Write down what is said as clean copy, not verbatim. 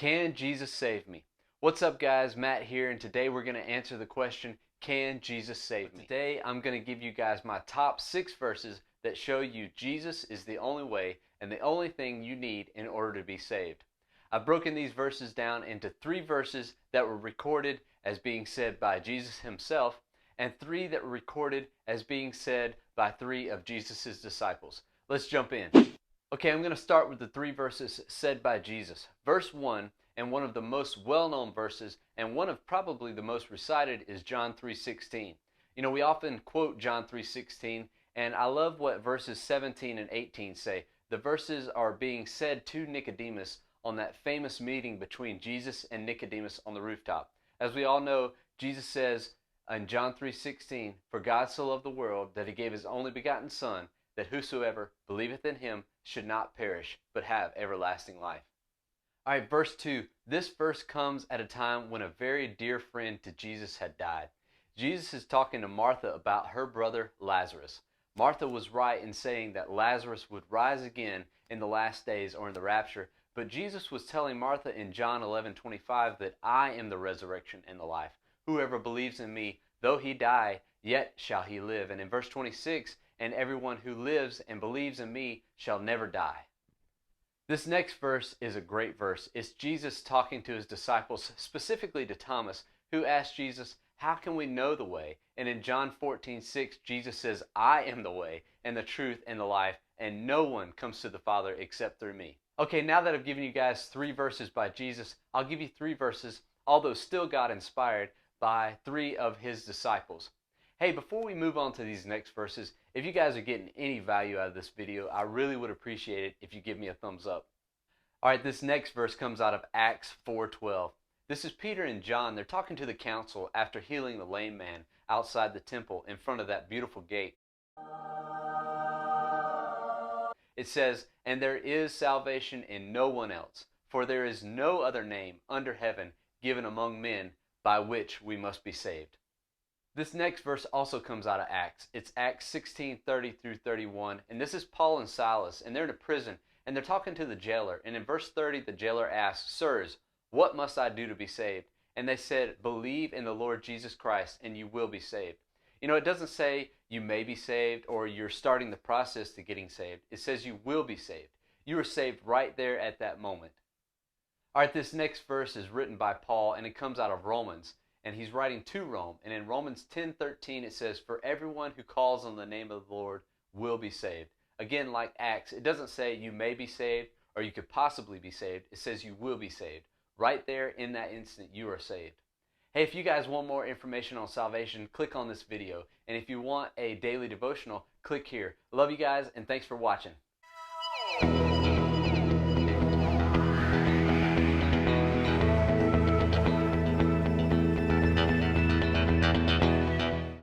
Can Jesus save me? What's up, guys? Matt here, and today we're going to answer the question, can Jesus save me? Today I'm going to give you guys my top 6 verses that show you Jesus is the only way and the only thing you need in order to be saved. I've broken these verses down into 3 verses that were recorded as being said by Jesus himself, and 3 that were recorded as being said by 3 of Jesus' disciples. Let's jump in. Okay, I'm going to start with the 3 verses said by Jesus. Verse 1, and one of the most well-known verses, and one of probably the most recited, is John 3:16. You know, we often quote John 3:16, and I love what verses 17 and 18 say. The verses are being said to Nicodemus on that famous meeting between Jesus and Nicodemus on the rooftop. As we all know, Jesus says in John 3:16, "For God so loved the world that he gave his only begotten Son, that whosoever believeth in him should not perish, but have everlasting life." All right, verse 2. This verse comes at a time when a very dear friend to Jesus had died. Jesus is talking to Martha about her brother Lazarus. Martha was right in saying that Lazarus would rise again in the last days or in the rapture, but Jesus was telling Martha in John 11:25 that I am the resurrection and the life. Whoever believes in me, though he die, yet shall he live. And in verse 26, and everyone who lives and believes in me shall never die. This next verse is a great verse. It's Jesus talking to his disciples, specifically to Thomas, who asked Jesus, "How can we know the way?" And in John 14:6, Jesus says, "I am the way and the truth and the life, and no one comes to the Father except through me." Okay, now that I've given you guys 3 verses by Jesus, I'll give you 3 verses, although still God inspired, by 3 of his disciples. Hey, before we move on to these next verses, if you guys are getting any value out of this video, I really would appreciate it if you give me a thumbs up. Alright, this next verse comes out of Acts 4:12. This is Peter and John. They're talking to the council after healing the lame man outside the temple in front of that beautiful gate. It says, "And there is salvation in no one else, for there is no other name under heaven given among men by which we must be saved." This next verse also comes out of Acts. It's Acts 16:30 through 31, and this is Paul and Silas, and they're in a prison, and they're talking to the jailer. And in verse 30, the jailer asks, "Sirs, what must I do to be saved?" And they said, "Believe in the Lord Jesus Christ, and you will be saved." You know, it doesn't say you may be saved or you're starting the process to getting saved. It says you will be saved. You are saved right there at that moment. All right, this next verse is written by Paul, and it comes out of Romans. And he's writing to Rome. And in Romans 10:13 it says, "For everyone who calls on the name of the Lord will be saved." Again, like Acts, it doesn't say you may be saved or you could possibly be saved. It says you will be saved. Right there in that instant, you are saved. Hey, if you guys want more information on salvation, click on this video. And if you want a daily devotional, click here. Love you guys, and thanks for watching.